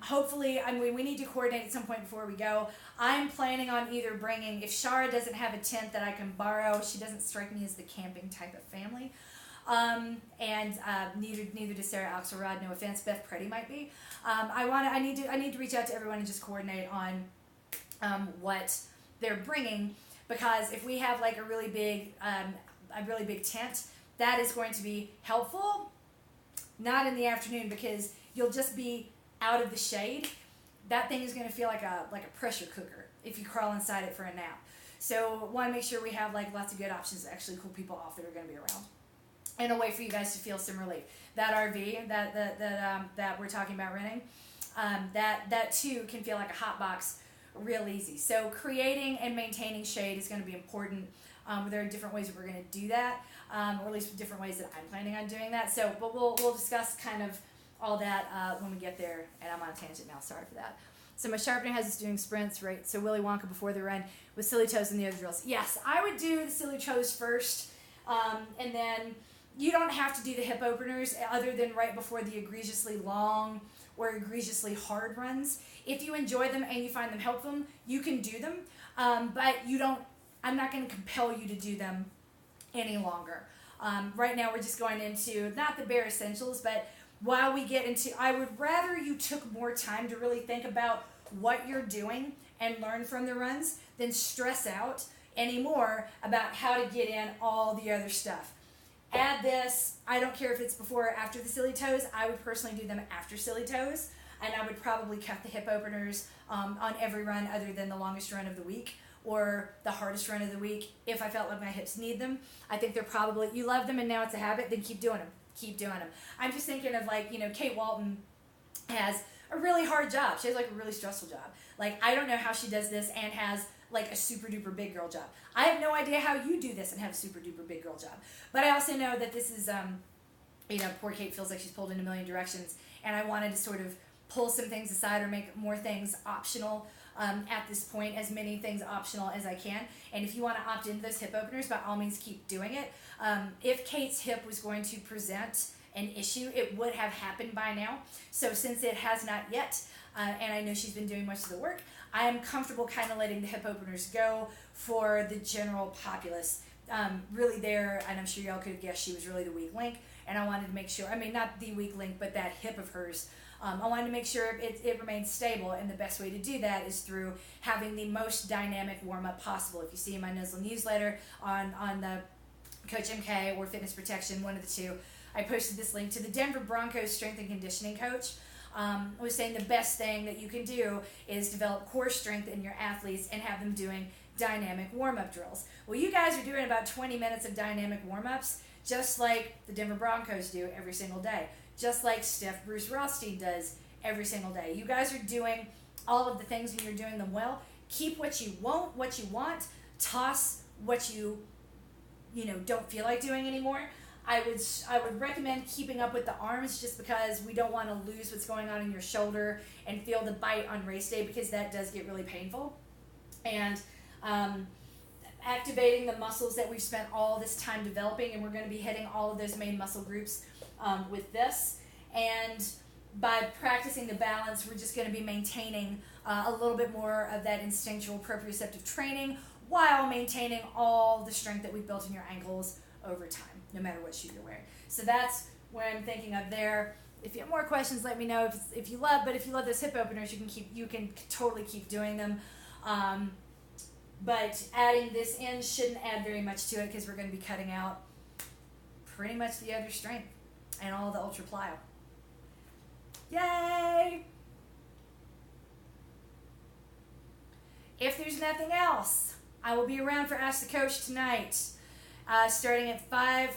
Hopefully, I mean, we need to coordinate at some point before we go. I'm planning on either bringing, if Shara doesn't have a tent that I can borrow, she doesn't strike me as the camping type of family. Neither does Sarah Axelrod, no offense, Beth Preddy might be. I need to reach out to everyone and just coordinate on what they're bringing, because if we have like a really big tent, that is going to be helpful. Not in the afternoon because you'll just be out of the shade. That thing is going to feel like a pressure cooker if you crawl inside it for a nap. So want to make sure we have like lots of good options to actually cool people off that are going to be around, and a way for you guys to feel some relief. That RV that we're talking about renting, that too can feel like a hot box real easy. So creating and maintaining shade is going to be important. There are different ways that we're going to do that, or at least different ways that I'm planning on doing that. So, but we'll discuss kind of all that when we get there. And I'm on a tangent now. Sorry for that. So my sharpener has us doing sprints, right? So Willy Wonka before the run with silly toes and the other drills. Yes, I would do the silly toes first, and then you don't have to do the hip openers other than right before the egregiously long or egregiously hard runs. If you enjoy them and you find them helpful, you can do them, but you don't. I'm not going to compel you to do them any longer. Right now we're just going into not the bare essentials, but while we get into, I would rather you took more time to really think about what you're doing and learn from the runs than stress out anymore about how to get in all the other stuff. Add this, I don't care if it's before or after the silly toes, I would personally do them after silly toes, and I would probably cut the hip openers on every run other than the longest run of the week or the hardest run of the week if I felt like my hips need them. I think they're probably, you love them and now it's a habit, then keep doing them. Keep doing them. I'm just thinking of like, Kate Walton has a really hard job. She has like a really stressful job. Like, I don't know how she does this and has like a super duper big girl job. I have no idea how you do this and have a super duper big girl job. But I also know that this is, poor Kate feels like she's pulled in a million directions, and I wanted to sort of pull some things aside or make more things optional at this point, as many things optional as I can. And if you want to opt into those hip openers, by all means keep doing it. If Kate's hip was going to present an issue, it would have happened by now. So since it has not yet, and I know she's been doing most of the work, I am comfortable kind of letting the hip openers go for the general populace. Really there, and I'm sure y'all could have guessed she was really the weak link, and I wanted to make sure, not the weak link, but that hip of hers. I wanted to make sure it remains stable, and the best way to do that is through having the most dynamic warm-up possible. If you see in my Nizzle newsletter on the Coach MK or Fitness Protection, one of the two, I posted this link to the Denver Broncos strength and conditioning coach. Was saying the best thing that you can do is develop core strength in your athletes and have them doing dynamic warm-up drills. Well, you guys are doing about 20 minutes of dynamic warm-ups, just like the Denver Broncos do every single day, just like Steph Bruce Rothstein does every single day. You guys are doing all of the things and you're doing them well. Keep what you want, toss what you don't feel like doing anymore. I would recommend keeping up with the arms, just because we don't want to lose what's going on in your shoulder and feel the bite on race day, because that does get really painful. And activating the muscles that we've spent all this time developing, and we're going to be hitting all of those main muscle groups with this. And by practicing the balance, we're just going to be maintaining a little bit more of that instinctual proprioceptive training while maintaining all the strength that we've built in your ankles over time, no matter what shoe you're wearing. So that's what I'm thinking of there. If you have more questions, let me know. If you love those hip openers, you can totally keep doing them. But adding this in shouldn't add very much to it, because we're going to be cutting out pretty much the other strength and all the ultra plyo. Yay! If there's nothing else, I will be around for Ask the Coach tonight, starting at 5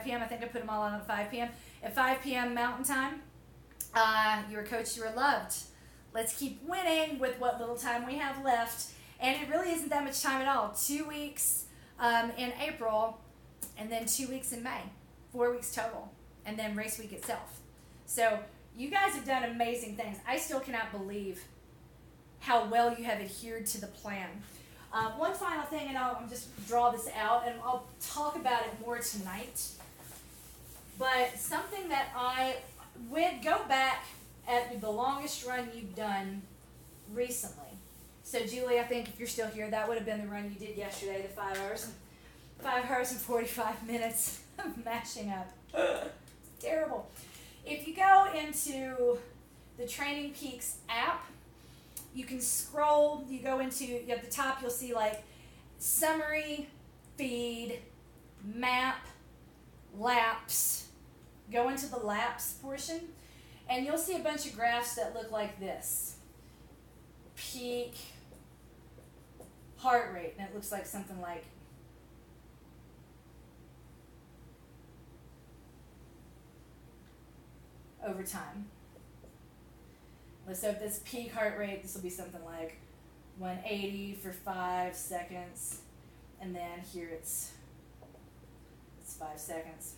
p.m. I think I put them all on at 5 p.m. At 5 p.m. Mountain Time. You are coached, you are loved. Let's keep winning with what little time we have left. And it really isn't that much time at all. 2 weeks in April, and then 2 weeks in May. 4 weeks total. And then race week itself. So you guys have done amazing things. I still cannot believe how well you have adhered to the plan. One final thing, and I'll just draw this out, and I'll talk about it more tonight. But something that I would go back at the longest run you've done recently. So Julie, I think if you're still here, that would have been the run you did yesterday, the 5 hours and 45 minutes of mashing up. Terrible. If you go into the Training Peaks app, you can scroll, you go into, at the top you'll see like summary, feed, map, laps. Go into the laps portion, and you'll see a bunch of graphs that look like this. Peak heart rate, and it looks like something like over time. So if this peak heart rate, this will be something like 180 for 5 seconds, and then here it's 5 seconds,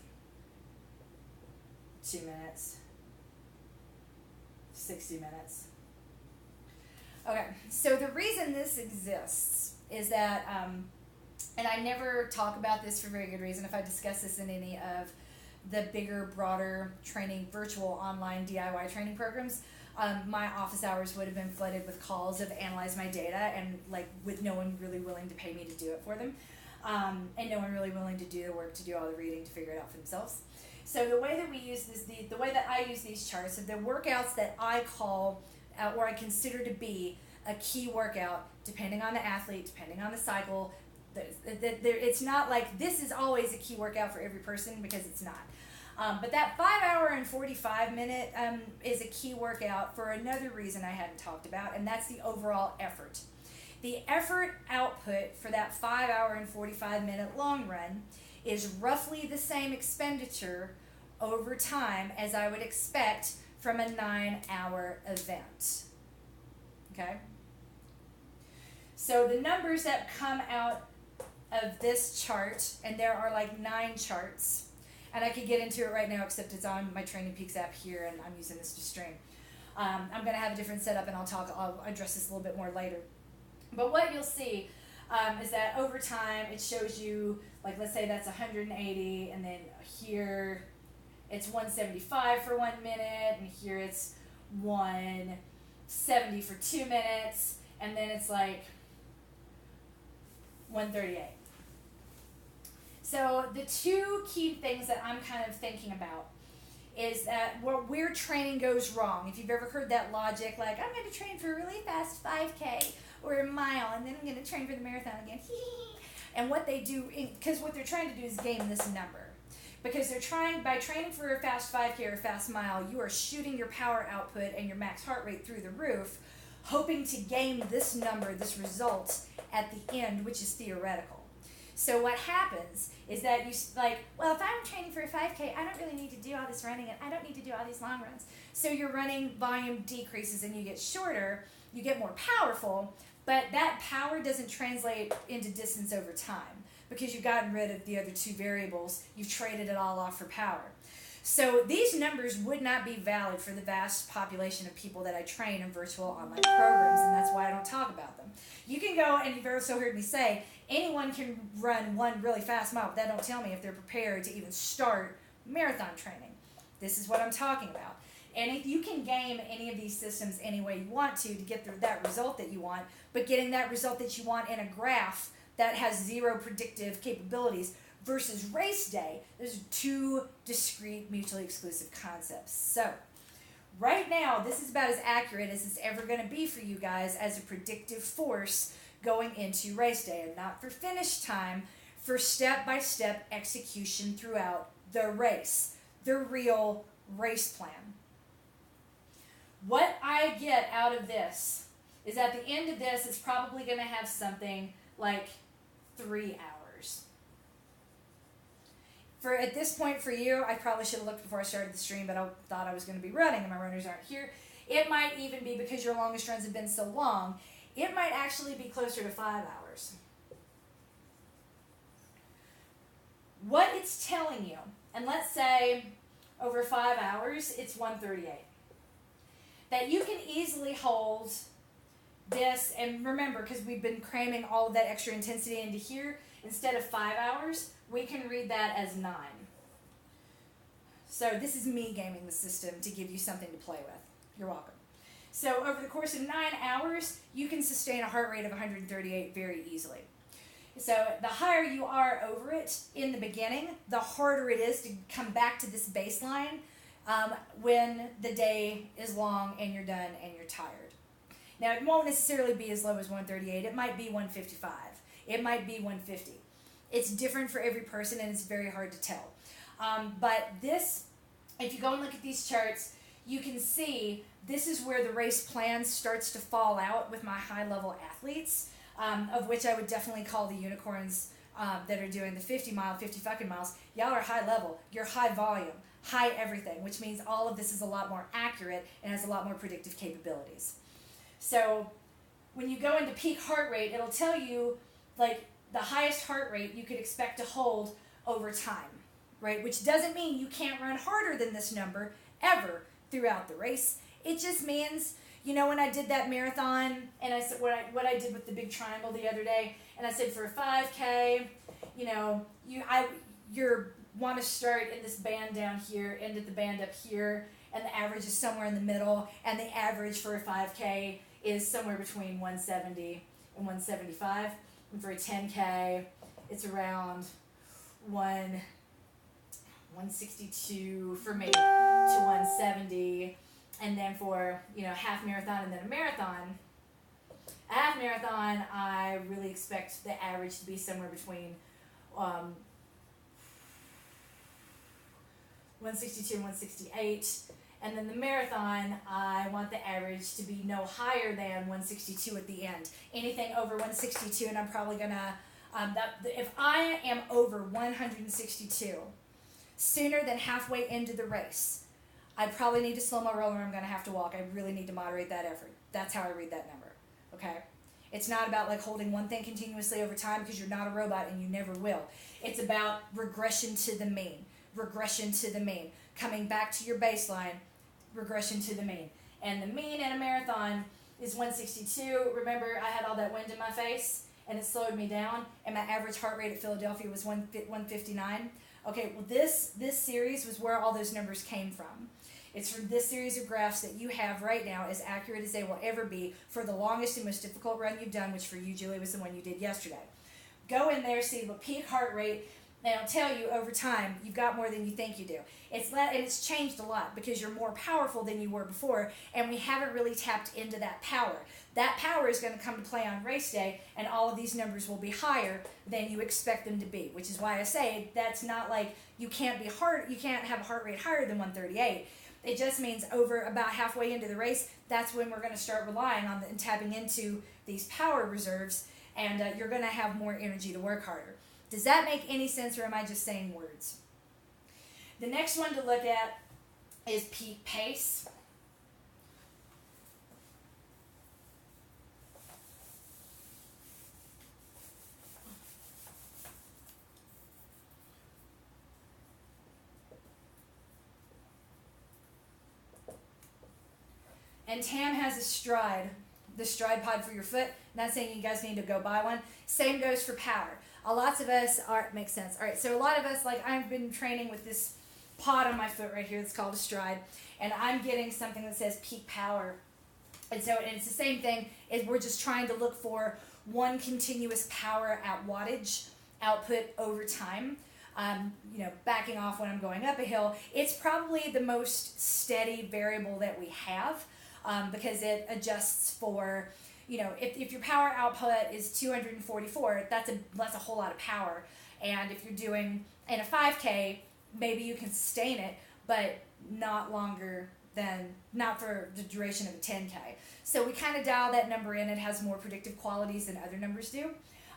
2 minutes, 60 minutes. Okay, so the reason this exists is that, and I never talk about this for very good reason if I discuss this in any of the bigger, broader training, virtual online DIY training programs, my office hours would have been flooded with calls of analyze my data and like with no one really willing to pay me to do it for them. And no one really willing to do the work to do all the reading to figure it out for themselves. So the way that we use this, the way that I use these charts, the workouts that I call or I consider to be a key workout, depending on the athlete, depending on the cycle, it's not like this is always a key workout for every person, because it's not. But that 5 hour and 45 minute is a key workout for another reason I hadn't talked about, and that's the overall effort. The effort output for that 5 hour and 45 minute long run is roughly the same expenditure over time as I would expect from a 9 hour event. Okay? So the numbers that come out of this chart, and there are like 9 charts, and I could get into it right now, except it's on my Training Peaks app here, and I'm using this to stream. I'm going to have a different setup, and I'll address this a little bit more later. But what you'll see is that over time, it shows you, like, let's say that's 180, and then here it's 175 for 1 minute, and here it's 170 for 2 minutes, and then it's like 138. So the two key things that I'm kind of thinking about is that where training goes wrong. If you've ever heard that logic, like, I'm going to train for a really fast 5K or a mile, and then I'm going to train for the marathon again. And what they do, because what they're trying to do is game this number. Because they're trying, by training for a fast 5K or a fast mile, you are shooting your power output and your max heart rate through the roof, hoping to game this number, this result, at the end, which is theoretical. So what happens is that you, like, well, if I'm training for a 5K, I don't really need to do all this running, and I don't need to do all these long runs. So your running volume decreases and you get shorter, you get more powerful, but that power doesn't translate into distance over time because you've gotten rid of the other two variables. You've traded it all off for power. So these numbers would not be valid for the vast population of people that I train in virtual online programs, and that's why I don't talk about them. You can go, and you've also heard me say, anyone can run one really fast mile, but that don't tell me if they're prepared to even start marathon training. This is what I'm talking about. And if you can game any of these systems any way you want to get that result that you want, but getting that result that you want in a graph that has zero predictive capabilities versus race day, there's two discrete, mutually exclusive concepts. So right now, this is about as accurate as it's ever going to be for you guys as a predictive force going into race day, and not for finish time, for step-by-step execution throughout the race, the real race plan. What I get out of this is at the end of this, it's probably going to have something like 3 hours. At this point for you, I probably should have looked before I started the stream, but I thought I was going to be running and my runners aren't here. It might even be, because your longest runs have been so long, it might actually be closer to 5 hours. What it's telling you, and let's say over 5 hours, it's 138. That you can easily hold this, and remember, because we've been cramming all of that extra intensity into here, instead of 5 hours, we can read that as 9. So this is me gaming the system to give you something to play with. You're welcome. So over the course of 9 hours, you can sustain a heart rate of 138 very easily. So the higher you are over it in the beginning, the harder it is to come back to this baseline when the day is long and you're done and you're tired. Now, it won't necessarily be as low as 138. It might be 155. It might be 150. It's different for every person, and it's very hard to tell. But this, if you go and look at these charts, you can see this is where the race plan starts to fall out with my high-level athletes, of which I would definitely call the unicorns that are doing the 50 mile, 50 fucking miles. Y'all are high level. You're high volume, high everything, which means all of this is a lot more accurate and has a lot more predictive capabilities. So when you go into peak heart rate, it'll tell you, like, the highest heart rate you could expect to hold over time, right? Which doesn't mean you can't run harder than this number ever throughout the race. It just means, you know, when I did that marathon, and I said what I did with the big triangle the other day, and I said for a 5K, you know, you want to start in this band down here, end at the band up here, and the average is somewhere in the middle, and the average for a 5K is somewhere between 170 and 175, and for a 10K, it's around 162 for me to 170. And then for, you know, half marathon and then a marathon, I really expect the average to be somewhere between 162 and 168. And then the marathon, I want the average to be no higher than 162 at the end. Anything over 162, and I'm probably gonna, if I am over 162 sooner than halfway into the race, I probably need to slow my roll, or I'm going to have to walk. I really need to moderate that effort. That's how I read that number, okay? It's not about like holding one thing continuously over time, because you're not a robot and you never will. It's about regression to the mean, coming back to your baseline, regression to the mean. And the mean in a marathon is 162. Remember, I had all that wind in my face, and it slowed me down, and my average heart rate at Philadelphia was 159. Okay, well this series was where all those numbers came from. It's from this series of graphs that you have right now, as accurate as they will ever be, for the longest and most difficult run you've done, which for you, Julie, was the one you did yesterday. Go in there, see the peak heart rate, and it'll tell you over time you've got more than you think you do. It's changed a lot because you're more powerful than you were before, and we haven't really tapped into that power. That power is going to come to play on race day, and all of these numbers will be higher than you expect them to be, which is why I say that's not like you can't have a heart rate higher than 138. It just means over about halfway into the race, that's when we're going to start relying on and tapping into these power reserves, and you're going to have more energy to work harder. Does that make any sense, or am I just saying words? The next one to look at is peak pace. And Tam has a Stride, the Stride pod for your foot. Not saying you guys need to go buy one. Same goes for power. Lots of us makes sense. All right, so a lot of us, like I've been training with this pod on my foot right here that's called a Stride, and I'm getting something that says peak power. And it's the same thing, is we're just trying to look for one continuous power at wattage output over time. Backing off when I'm going up a hill, it's probably the most steady variable that we have. Because it adjusts for, if your power output is 244, that's a whole lot of power. And if you're doing in a 5K, maybe you can sustain it, but not for the duration of a 10K. So we kind of dial that number in. It has more predictive qualities than other numbers do.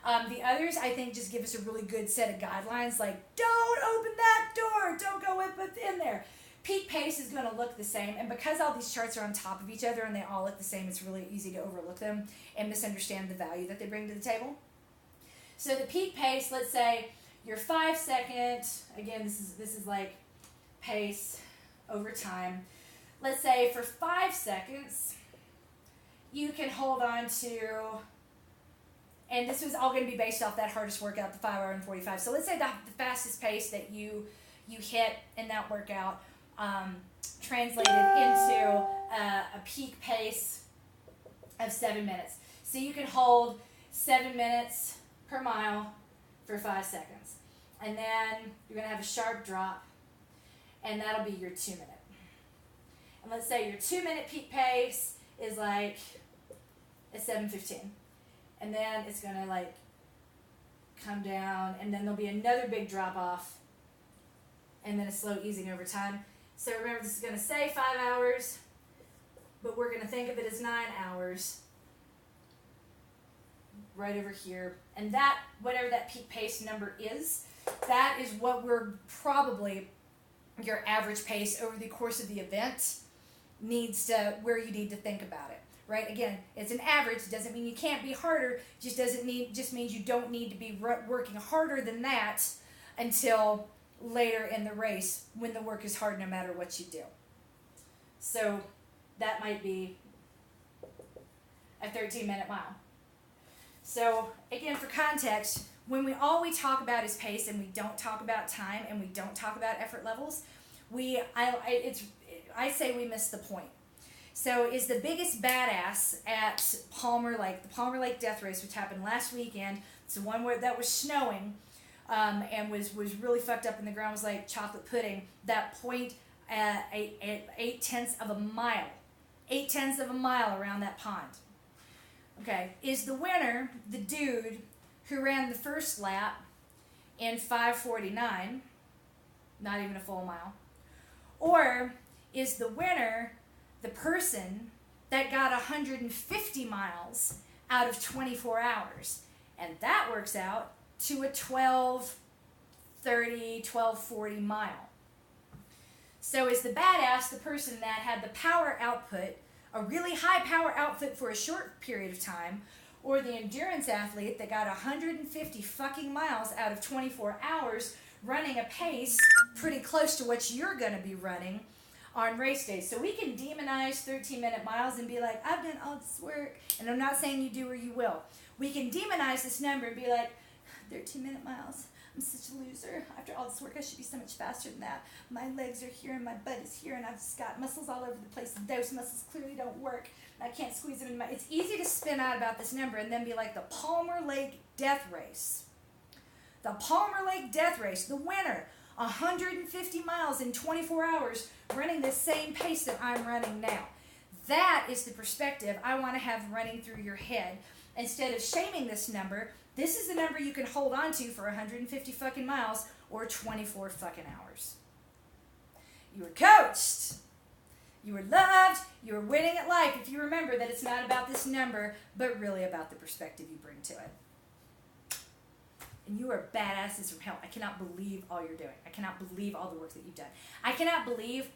The others, I think, just give us a really good set of guidelines, like don't open that door, don't go within there. Peak pace is going to look the same, and because all these charts are on top of each other and they all look the same, it's really easy to overlook them and misunderstand the value that they bring to the table. So the peak pace, let's say your 5 second, again, this is like pace over time. Let's say for 5 seconds, you can hold on to, and this was all going to be based off that hardest workout, the 5 hour and 45. So let's say the fastest pace that you hit in that workout translated into a peak pace of 7 minutes. So you can hold 7 minutes per mile for 5 seconds. And then you're going to have a sharp drop, and that'll be your 2 minute. And let's say your 2 minute peak pace is like at 7:15. And then it's going to like come down, and then there'll be another big drop off, and then a slow easing over time. So remember, this is going to say 5 hours, but we're going to think of it as 9 hours right over here. And that, whatever that peak pace number is, that is what we're probably, your average pace over the course of the event needs to, where you need to think about it, right? Again, it's an average. It doesn't mean you can't be harder. Just means you don't need to be working harder than that until later in the race when the work is hard no matter what you do. So that might be a 13-minute mile. So again, for context, when all we talk about is pace and we don't talk about time and we don't talk about effort levels, I say we miss the point. So is the biggest badass at Palmer Lake, the Palmer Lake Death Race, which happened last weekend. It's the one that was snowing and was really fucked up, and the ground was like chocolate pudding. That point at 8/10 of a mile. 8/10 of a mile around that pond. Okay, is the winner the dude who ran the first lap in 5:49, not even a full mile? Or is the winner the person that got 150 miles out of 24 hours? And that works out to a 12:30, 12:40 mile. So is the badass the person that had the power output, a really high power output for a short period of time, or the endurance athlete that got 150 fucking miles out of 24 hours running a pace pretty close to what you're going to be running on race days? So we can demonize 13-minute miles and be like, I've done all this work, and I'm not saying you do or you will. We can demonize this number and be like, 13-minute miles, I'm such a loser. After all this work, I should be so much faster than that. My legs are here and my butt is here, and I've just got muscles all over the place. Those muscles clearly don't work. I can't squeeze them in my... It's easy to spin out about this number and then be like, the Palmer Lake Death Race. The Palmer Lake Death Race, the winner, 150 miles in 24 hours, running the same pace that I'm running now. That is the perspective I want to have running through your head. Instead of shaming this number, this is the number you can hold on to for 150 fucking miles or 24 fucking hours. You were coached. You were loved. You were winning at life if you remember that it's not about this number, but really about the perspective you bring to it. And you are badasses from hell. I cannot believe all you're doing. I cannot believe all the work that you've done. I cannot believe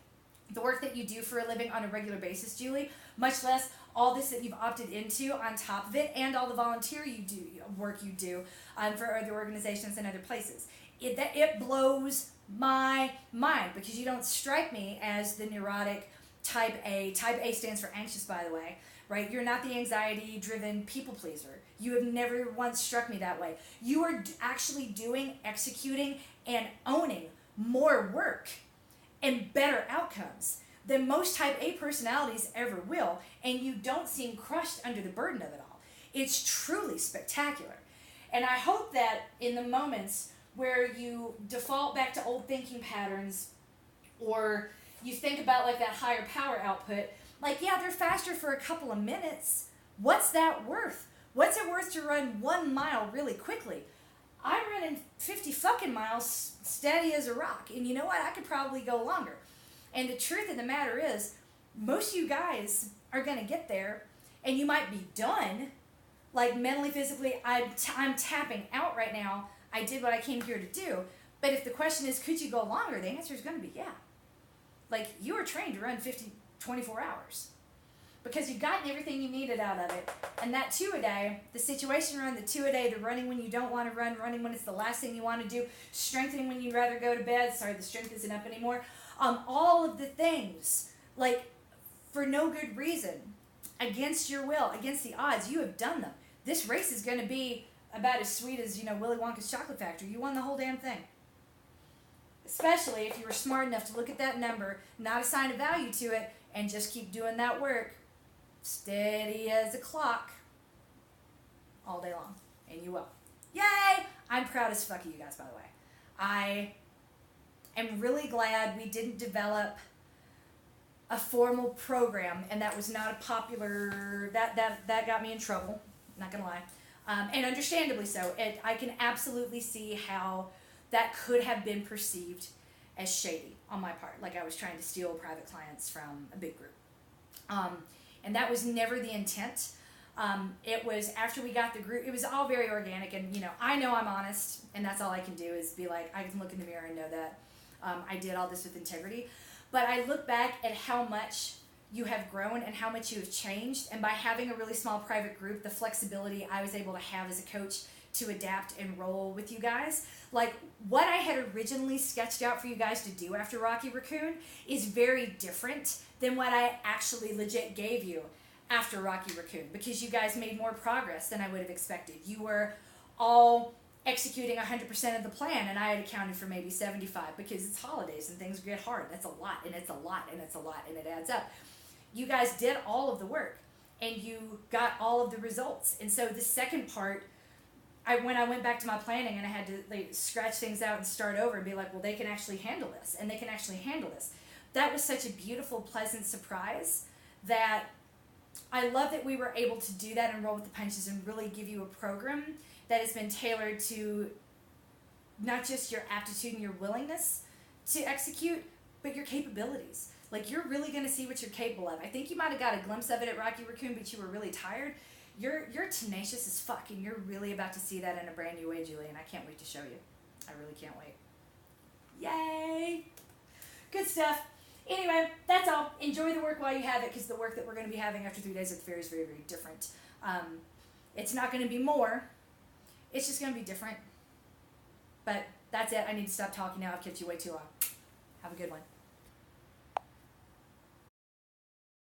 the work that you do for a living on a regular basis, Julie, much less all this that you've opted into on top of it, and all the volunteer work you do for other organizations and other places. It blows my mind, because you don't strike me as the neurotic type A. Type A stands for anxious, by the way, right? You're not the anxiety-driven people pleaser. You have never once struck me that way. You are actually executing, and owning more work and better outcomes than most type A personalities ever will, and you don't seem crushed under the burden of it all. It's truly spectacular. And I hope that in the moments where you default back to old thinking patterns, or you think about like that higher power output, like, yeah, they're faster for a couple of minutes. What's that worth? What's it worth to run 1 mile really quickly? I'm running 50 fucking miles steady as a rock. And you know what? I could probably go longer. And the truth of the matter is, most of you guys are going to get there, and you might be done. Like, mentally, physically, I'm tapping out right now. I did what I came here to do. But if the question is, could you go longer? The answer is going to be yeah. Like, you were trained to run 24 hours. Because you've gotten everything you needed out of it. And that 2-a-day, the situation run, the 2-a-day, the running when you don't want to run, running when it's the last thing you want to do, strengthening when you'd rather go to bed, sorry, the strength isn't up anymore, all of the things, like, for no good reason, against your will, against the odds, you have done them. This race is going to be about as sweet as, Willy Wonka's Chocolate Factory. You won the whole damn thing. Especially if you were smart enough to look at that number, not assign a value to it, and just keep doing that work, steady as a clock, all day long. And you will. Yay! I'm proud as fuck of you guys, by the way. I am really glad we didn't develop a formal program, and that was not a popular, that got me in trouble, not gonna lie, and understandably so. I can absolutely see how that could have been perceived as shady on my part, like I was trying to steal private clients from a big group, and that was never the intent. It was after we got the group, it was all very organic, and I know I'm honest, and that's all I can do is be like, I can look in the mirror and know that I did all this with integrity. But I look back at how much you have grown and how much you have changed. And by having a really small private group, the flexibility I was able to have as a coach to adapt and roll with you guys. Like, what I had originally sketched out for you guys to do after Rocky Raccoon is very different than what I actually legit gave you after Rocky Raccoon, because you guys made more progress than I would have expected. You were all executing 100% of the plan, and I had accounted for maybe 75 because it's holidays and things get hard. That's a lot, and it's a lot, and it's a lot, and it adds up. You guys did all of the work, and you got all of the results. And so the second part, when I went back to my planning and I had to scratch things out and start over and be like, well, they can actually handle this, and they can actually handle this. That was such a beautiful, pleasant surprise that I love that we were able to do that and roll with the punches and really give you a program that has been tailored to not just your aptitude and your willingness to execute, but your capabilities. Like, you're really going to see what you're capable of. I think you might have got a glimpse of it at Rocky Raccoon, but you were really tired. You're tenacious as fuck, and you're really about to see that in a brand new way, Julie, and I can't wait to show you. I really can't wait. Yay! Good stuff. Anyway, that's all. Enjoy the work while you have it, because the work that we're going to be having after 3 days at the fair is very, very different. It's not going to be more. It's just going to be different. But that's it. I need to stop talking now. I've kept you way too long. Have a good one.